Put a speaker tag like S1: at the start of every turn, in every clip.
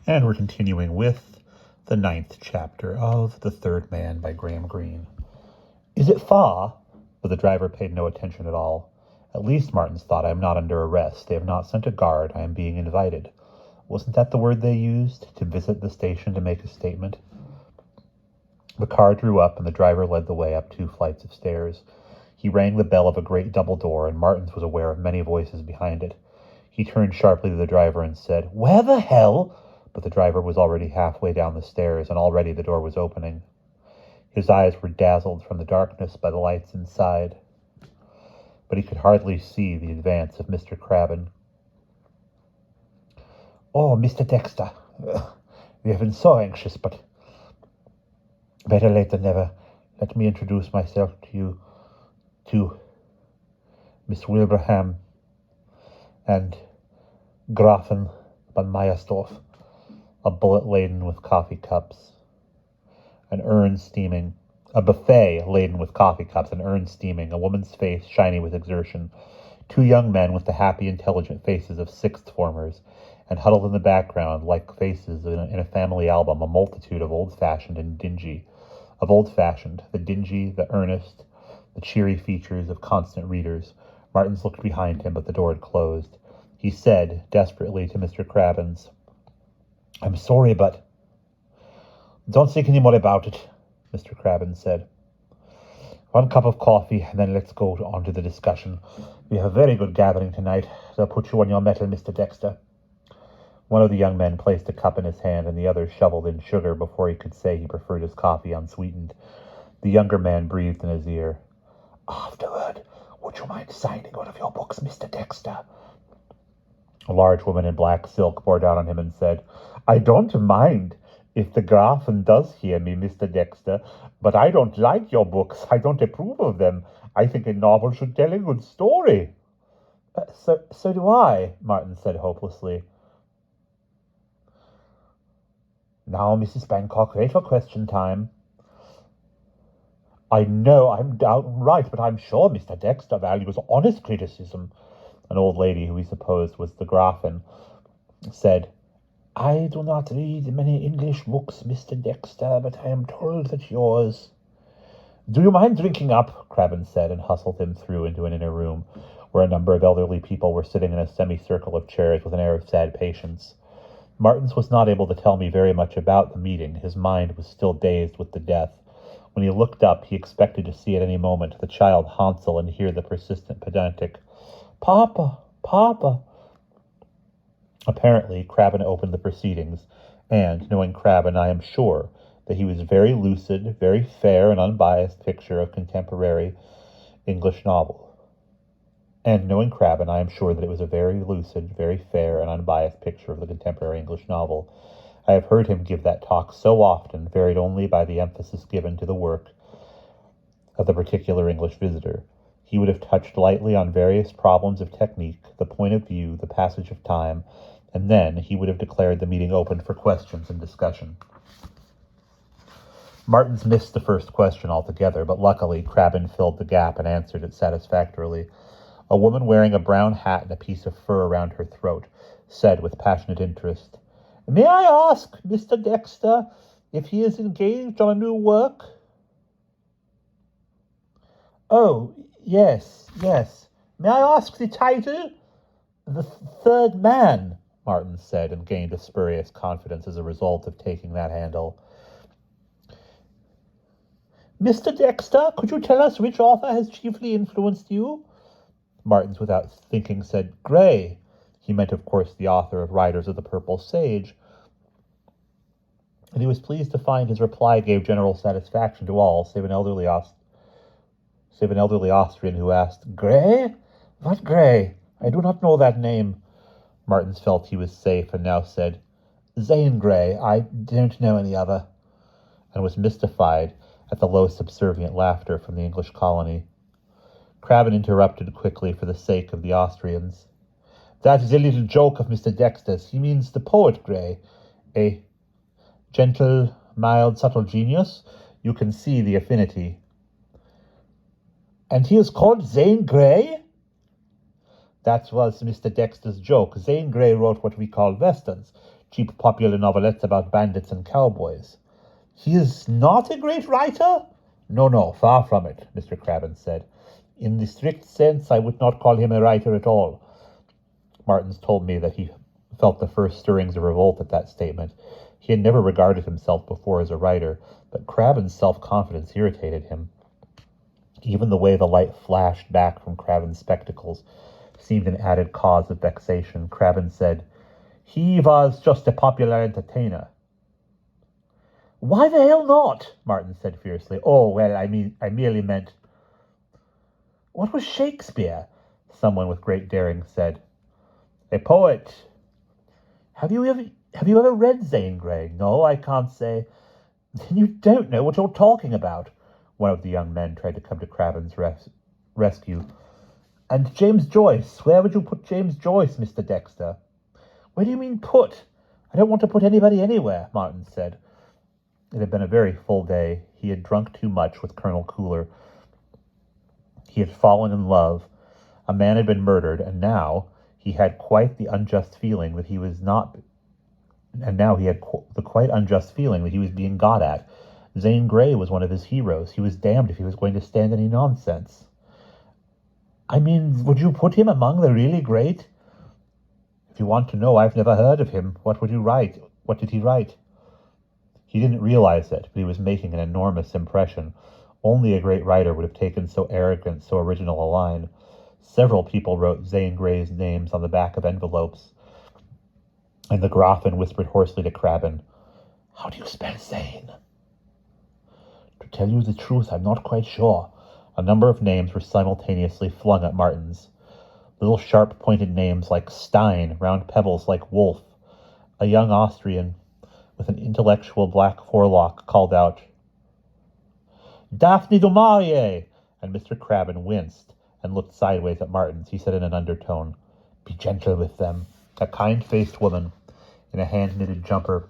S1: And we're continuing with the 9th chapter of The Third Man by Graham Greene. Is it far? But the driver paid no attention at all. At least, Martins thought, I am not under arrest. They have not sent a guard. I am being invited. Wasn't that the word they used? To visit the station to make a statement? The car drew up, and the driver led the way up 2 flights of stairs. He rang the bell of a great double door, and Martins was aware of many voices behind it. He turned sharply to the driver and said, "Where the hell?" But the driver was already halfway down the stairs, and already the door was opening. His eyes were dazzled from the darkness by the lights inside, but he could hardly see the advance of Mr. Crabbin. "Oh, Mr. Dexter, we have been so anxious, but better late than never. Let me introduce myself to you, to Miss Wilbraham and Grafen von Meyersdorf." A bullet laden with coffee cups, an urn steaming, a buffet laden with coffee cups, an urn steaming, a woman's face shiny with exertion, 2 young men with the happy, intelligent faces of sixth formers, and huddled in the background like faces in a family album, a multitude of old-fashioned and dingy, the dingy, the earnest, the cheery features of constant readers. Martins looked behind him, but the door had closed. He said desperately to Mr. Crabbins, "I'm sorry, but—" "Don't think any more about it," Mr. Crabbin said. "1 cup of coffee, and then let's go on to the discussion. We have a very good gathering tonight. They'll put you on your mettle, Mr. Dexter." One of the young men placed a cup in his hand, and the other shoveled in sugar before he could say he preferred his coffee unsweetened. The younger man breathed in his ear. "Afterward, would you mind signing one of your books, Mr. Dexter?" A large woman in black silk bore down on him and said, "I don't mind if the Grafen does hear me, Mr. Dexter, but I don't like your books. I don't approve of them. I think a novel should tell a good story." So do I," Martin said hopelessly. "Now, Mrs. Bangkok, wait for question time." "I know I'm downright, but I'm sure Mr. Dexter values honest criticism." An old lady, who he supposed was the Grafen, said, "I do not read many English books, Mr. Dexter, but I am told that yours—" "Do you mind drinking up?" Crabbin said, and hustled him through into an inner room, where a number of elderly people were sitting in a semicircle of chairs with an air of sad patience. Martins was not able to tell me very much about the meeting. His mind was still dazed with the death. When he looked up, he expected to see at any moment the child Hansel and hear the persistent pedantic, "Papa, Papa." Apparently, Crabbin opened the proceedings, and, knowing Crabbin, I am sure that he was very lucid, very fair and unbiased picture of contemporary English novel. And knowing Crabbin, I am sure that it was a very lucid, very fair and unbiased picture of the contemporary English novel. I have heard him give that talk so often, varied only by the emphasis given to the work of the particular English visitor. He would have touched lightly on various problems of technique, the point of view, the passage of time, and then he would have declared the meeting open for questions and discussion. Martins missed the first question altogether, but luckily Crabbin filled the gap and answered it satisfactorily. A woman wearing a brown hat and a piece of fur around her throat said with passionate interest, "May I ask, Mr. Dexter, if he is engaged on a new work?" "Oh, yes. May I ask the title?" "The Third Man," Martin said, and gained a spurious confidence as a result of taking that handle. "Mr. Dexter, could you tell us which author has chiefly influenced you?" Martins, without thinking, said, "Gray." He meant, of course, the author of Riders of the Purple Sage, and he was pleased to find his reply gave general satisfaction to all, save an elderly Austrian who asked, "Gray? What Gray? I do not know that name." Martins felt he was safe, and now said, "Zane Grey. I don't know any other," and was mystified at the low subservient laughter from the English colony. Crabbin interrupted quickly for the sake of the Austrians. "That is a little joke of Mr. Dexter's. He means the poet Gray, a gentle, mild, subtle genius. You can see the affinity." "And he is called Zane Grey?" "That was Mr. Dexter's joke. Zane Grey wrote what we call westerns. cheap popular novelettes about bandits and cowboys. He is not a great writer? No, far from it, Mr. Crabbin said. In the strict sense, I would not call him a writer at all. Martins told me that he felt the first stirrings of revolt at that statement. He had never regarded himself before as a writer, but Crabbin's self-confidence irritated him. Even the way the light flashed back from Crabbin's spectacles seemed an added cause of vexation. Crabbin said, "He was just a popular entertainer." "Why the hell not?" Martin said fiercely. "Oh, well, I merely meant..." "What was Shakespeare?" someone with great daring said. "A poet." Have you ever read Zane Grey?" "No, I can't say." "Then you don't know what you're talking about." One of the young men tried to come to Crabbin's rescue. "And James Joyce? Where would you put James Joyce, Mr. Dexter?" "Where do you mean put? I don't want to put anybody anywhere," Martin said. It had been a very full day. He had drunk too much with Colonel Cooler. He had fallen in love. A man had been murdered, and now he had quite the unjust feeling that he was not... And now he had the quite unjust feeling that he was being got at. Zane Grey was one of his heroes. He was damned if he was going to stand any nonsense. "I mean, would you put him among the really great?" "If you want to know, I've never heard of him. What would you write? What did he write?" He didn't realize it, but he was making an enormous impression. Only a great writer would have taken so arrogant, so original a line. Several people wrote Zane Grey's names on the back of envelopes, and the Grafin whispered hoarsely to Crabbin, "How do you spell Zane?" "To tell you the truth, I'm not quite sure." A number of names were simultaneously flung at Martins. Little sharp-pointed names like Stein, round pebbles like Wolf. A young Austrian with an intellectual black forelock called out, "Daphne du Maurier!" And Mr. Crabbin winced and looked sideways at Martins. He said in an undertone, "Be gentle with them." A kind-faced woman in a hand-knitted jumper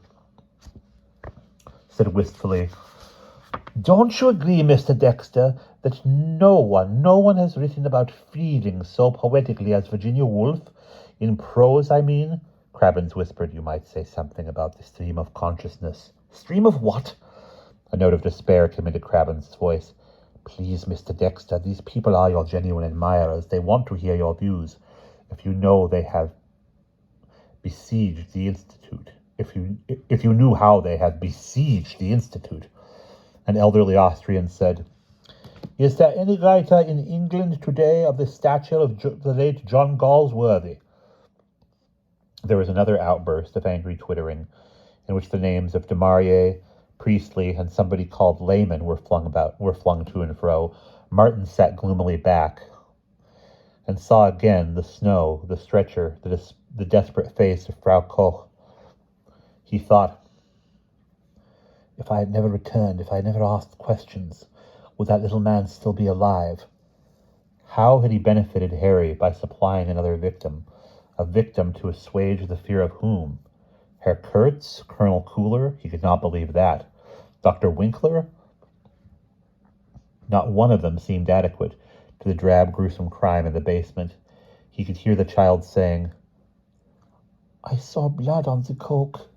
S1: said wistfully, "Don't you agree, Mr. Dexter, that no one has written about feelings so poetically as Virginia Woolf? In prose, I mean." Crabbins whispered, "You might say something about the stream of consciousness." "Stream of what?" A note of despair came into Crabbin's voice. "Please, Mr. Dexter, these people are your genuine admirers. They want to hear your views. If you know they have besieged the Institute, if you knew how they have besieged the Institute." An elderly Austrian said, "Is there any writer in England today of the stature of the late John Galsworthy?" There was another outburst of angry twittering, in which the names of Du Maurier, Priestley, and somebody called Lehman were flung to and fro. Martin sat gloomily back and saw again the snow, the stretcher, the desperate face of Frau Koch. He thought, if I had never returned, if I had never asked questions, would that little man still be alive? How had he benefited Harry by supplying another victim? A victim to assuage the fear of whom? Herr Kurtz? Colonel Cooler? He could not believe that. Dr. Winkler? Not one of them seemed adequate to the drab, gruesome crime in the basement. He could hear the child saying, "I saw blood on the coke."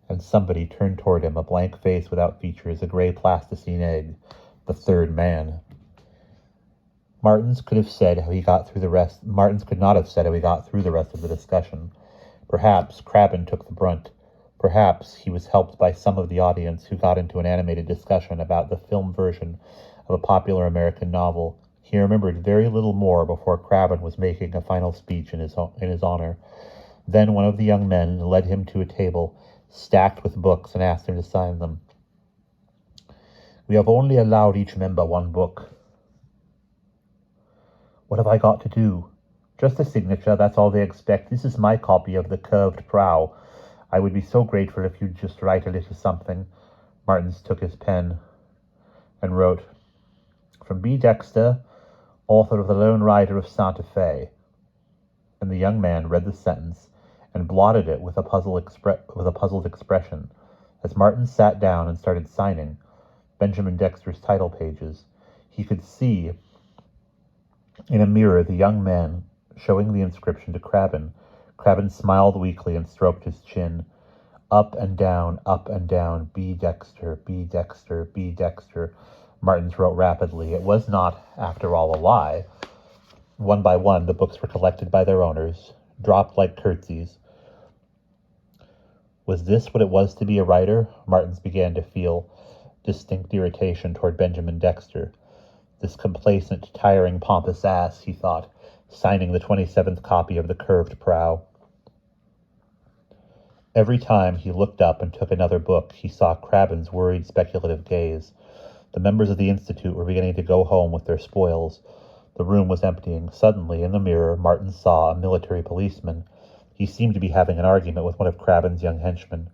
S1: And somebody turned toward him, a blank face without features, a gray plasticine egg, the third man. Martins could not have said how he got through the rest of the discussion. Perhaps Crabbin took the brunt. Perhaps he was helped by some of the audience who got into an animated discussion about the film version of a popular American novel. He remembered very little more before Crabbin was making a final speech in his honor. Then one of the young men led him to a table stacked with books and asked him to sign them. "We have only allowed each member one book." "What have I got to do?" "Just a signature, that's all they expect. This is my copy of The Curved Prow. I would be so grateful if you'd just write a little something." Martins took his pen and wrote, "From B. Dexter, author of The Lone Rider of Santa Fe." And the young man read the sentence and blotted it with a puzzled expression. As Martin sat down and started signing Benjamin Dexter's title pages, he could see in a mirror the young man showing the inscription to Crabbin. Crabbin smiled weakly and stroked his chin. Up and down, B. Dexter, B. Dexter, B. Dexter. Martins wrote rapidly. It was not, after all, a lie. One by one, the books were collected by their owners, dropped like curtsies. Was this what it was to be a writer? Martins began to feel distinct irritation toward Benjamin Dexter. This complacent, tiring, pompous ass, he thought, signing the 27th copy of The Curved Prow. Every time he looked up and took another book, he saw Crabbin's worried, speculative gaze. The members of the Institute were beginning to go home with their spoils. The room was emptying. Suddenly, in the mirror, Martin saw a military policeman. He seemed to be having an argument with one of Crabbin's young henchmen.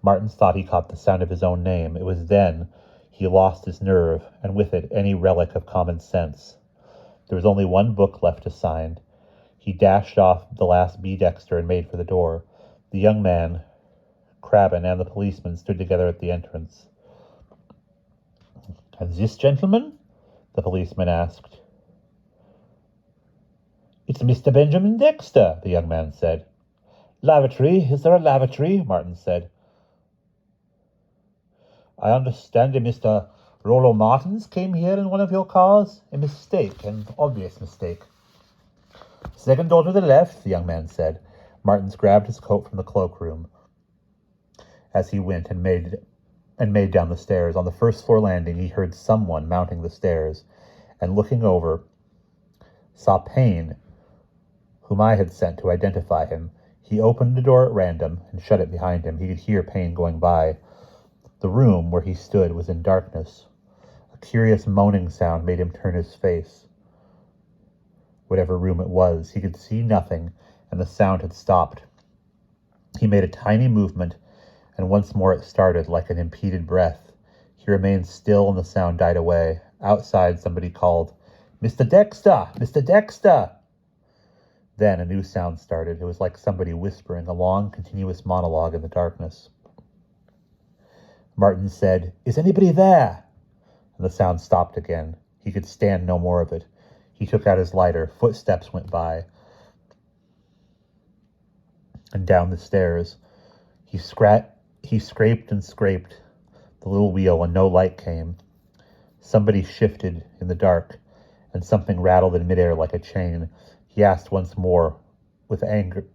S1: Martins thought he caught the sound of his own name. It was then he lost his nerve, and with it any relic of common sense. There was only one book left to sign. He dashed off the last B. Dexter and made for the door. The young man, Crabbin, and the policeman stood together at the entrance. "And this gentleman?" the policeman asked. "It's Mr. Benjamin Dexter," the young man said. "Lavatory? Is there a lavatory?" Martin said. "I understand a Mr. Rollo Martins came here in one of your cars. A mistake, an obvious mistake." "Second door to the left," the young man said. Martins grabbed his coat from the cloakroom as he went and made down the stairs. On the first floor landing, he heard someone mounting the stairs, and looking over, saw Payne, whom I had sent to identify him. He opened the door at random and shut it behind him. He could hear Payne going by. The room where he stood was in darkness. A curious moaning sound made him turn his face. Whatever room it was, he could see nothing, and the sound had stopped. He made a tiny movement, and once more it started like an impeded breath. He remained still, and the sound died away. Outside, somebody called, "Mr. Dexter! Mr. Dexter!" Then a new sound started. It was like somebody whispering, a long, continuous monologue in the darkness. Martin said, "Is anybody there?" And the sound stopped again. He could stand no more of it. He took out his lighter. Footsteps went by. And down the stairs. He scraped and scraped the little wheel, and no light came. Somebody shifted in the dark, and something rattled in midair like a chain. He asked once more, with the anger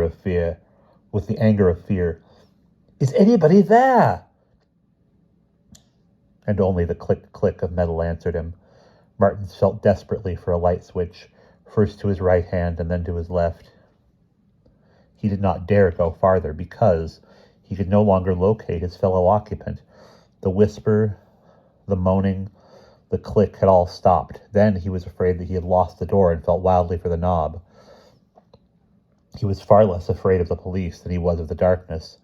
S1: of fear, "Is anybody there?" And only the click-click of metal answered him. Martin felt desperately for a light switch, first to his right hand and then to his left. He did not dare go farther because he could no longer locate his fellow occupant. The whisper, the moaning, the click had all stopped. Then he was afraid that he had lost the door and felt wildly for the knob. He was far less afraid of the police than he was of the darkness,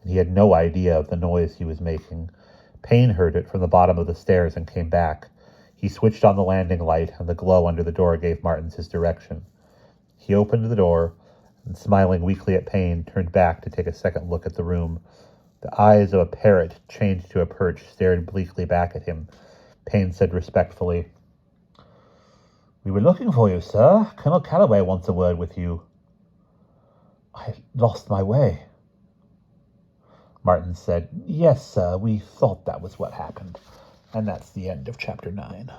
S1: and he had no idea of the noise he was making. Payne heard it from the bottom of the stairs and came back. He switched on the landing light, and the glow under the door gave Martins his direction. He opened the door, and smiling weakly at Payne, turned back to take a second look at the room. The eyes of a parrot chained to a perch stared bleakly back at him. Payne said respectfully, "We were looking for you, sir. Colonel Calloway wants a word with you." "I lost my way." Martin said, "Yes, sir, we thought that was what happened." And that's the end of chapter 9.